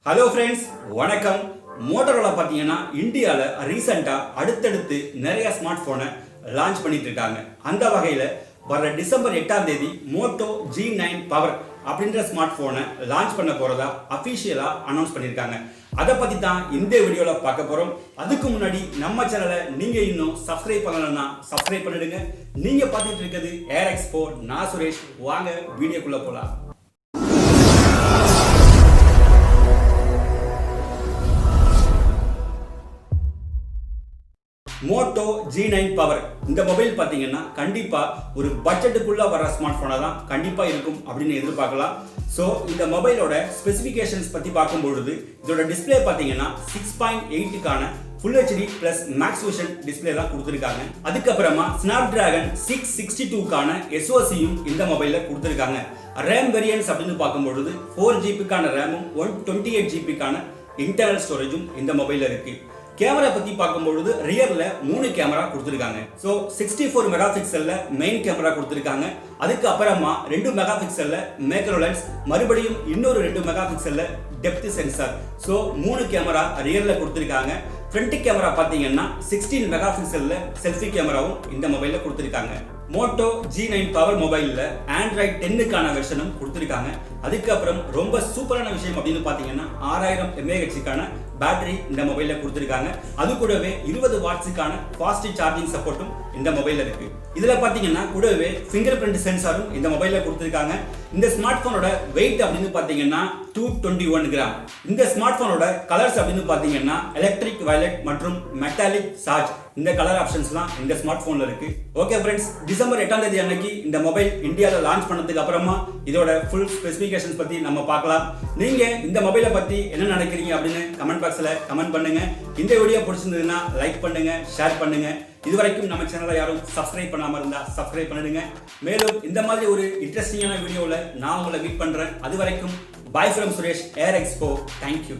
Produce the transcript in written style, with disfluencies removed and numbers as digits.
Hello friends, வணக்கம். Motorola பார்த்தீங்கன்னா இந்தியாவில் ரீசெண்டாக அடுத்தடுத்து நிறைய ஸ்மார்ட் ஃபோனை லான்ச் பண்ணிட்டு இருக்காங்க. அந்த வகையில் வர டிசம்பர் 8ஆம் தேதி மோட்டோ G9 பவர் அப்படின்ற ஸ்மார்ட் ஃபோனை லான்ச் பண்ண போகிறதா அஃபிஷியலாக அனௌன்ஸ் பண்ணியிருக்காங்க. அதை பற்றி தான் இந்த வீடியோவில் பார்க்க போகிறோம். அதுக்கு முன்னாடி நம்ம சேனலை நீங்கள் இன்னும் சப்ஸ்கிரைப் பண்ணலன்னா சப்ஸ்கிரைப் பண்ணிடுங்க. நீங்கள் பார்த்துட்டு இருக்கிறது ஏர் எக்ஸ்போ. நான் சுரேஷ். வாங்க வீடியோக்குள்ளே போகலாம். மோட்டோ G9 பவர் இந்த மொபைல் பார்த்தீங்கன்னா கண்டிப்பாக ஒரு பட்ஜெட்டுக்குள்ள வர ஸ்மார்ட் ஃபோனாக தான் கண்டிப்பாக இருக்கும் அப்படின்னு எதிர்பார்க்கலாம். ஸோ இந்த மொபைலோட ஸ்பெசிஃபிகேஷன்ஸ் பற்றி பார்க்கும்பொழுது இதோட டிஸ்பிளே பார்த்தீங்கன்னா 6.8க்கான full HD plus max vision display தான் கொடுத்துருக்காங்க. அதுக்கப்புறமா ஸ்னாப்டிராகன் 662க்கான SoCயும் இந்த மொபைலில் கொடுத்துருக்காங்க. ரேம் வேரியன்ஸ் அப்படின்னு பார்க்கும்பொழுது 4GB ரேமும் 128GB இன்டர்னல் ஸ்டோரேஜும் இந்த மொபைலில் இருக்கு. கேமரா பத்தி பார்க்கும்பொழுது ரியர்ல 3 கேமரா கொடுத்திருக்காங்க. ஸோ 64 மெகா பிக்சல்ல மெயின் கேமரா கொடுத்திருக்காங்க. அதுக்கு அப்புறமா 2 மெகா பிக்சல்ல மேக்ரோ லென்ஸ், மறுபடியும் இன்னொரு 2 மெகா பிக்சல்ல டெப்த் சென்சார். ஸோ 3 கேமரா ரியர்ல கொடுத்திருக்காங்க. ஃப்ரண்ட் கேமரா பார்த்தீங்கன்னா 16 மெகா பிக்சல்ல செல்ஃபி கேமராவும் இந்த மொபைல்ல கொடுத்திருக்காங்க. மோட்டோ G9 பவர் மொபைலில் ஆண்ட்ராய்ட் 10க்கான வெர்ஷனும் கொடுத்துருக்காங்க. அதுக்கப்புறம் ரொம்ப சூப்பரான விஷயம் அப்படின்னு பார்த்தீங்கன்னா 6000 mAh பேட்டரி இந்த மொபைலில் கொடுத்துருக்காங்க. அது கூடவே 20 வாட்ஸுக்கான ஃபாஸ்ட் சார்ஜிங் சப்போர்ட்டும் இந்த மொபைலில் இருக்கு. இதில் பார்த்தீங்கன்னா கூடவே ஃபிங்கர் பிரிண்ட் சென்சாரும் இந்த மொபைலில் கொடுத்துருக்காங்க. இந்த ஸ்மார்ட் போனோட வெயிட் அப்படின்னு பார்த்தீங்கன்னா 221 கிராம். இந்த ஸ்மார்ட் போனோட கலர்ஸ் அப்படின்னு பார்த்தீங்கன்னா எலக்ட்ரிக் வயலட் மற்றும் மெட்டாலிக் சார்ஜ் இந்த கலர் ஆப்ஷன்ஸ்லாம் இந்த ஸ்மார்ட் போன்ல இருக்கு. ஓகே ஃப்ரெண்ட்ஸ், டிசம்பர் 8ஆம் தேதி அன்னைக்கு இந்த மொபைல் இந்தியாவில் லான்ச் பண்ணதுக்கு அப்புறமா இதோட ஃபுல் ஸ்பெசிஃபிகேஷன்ஸ் பத்தி நம்ம பார்க்கலாம். நீங்க இந்த மொபைலை பத்தி என்ன நினைக்கிறீங்க அப்படின்னு கமெண்ட் பாக்ஸ்ல கமெண்ட் பண்ணுங்க. இந்த வீடியோ பிடிச்சிருந்ததுன்னா லைக் பண்ணுங்க, ஷேர் பண்ணுங்க. இதுவரைக்கும் நம்ம சேனலை யாரும் சப்ஸ்கிரைப் பண்ணாம இருந்தா சப்ஸ்கிரைப் பண்ணிடுங்க. மேலும் இந்த மாதிரி ஒரு இன்ட்ரெஸ்டிங்கான வீடியோல நான் உங்களை மீட் பண்றேன். அது வரைக்கும் by from Suresh, air expo. Thank you.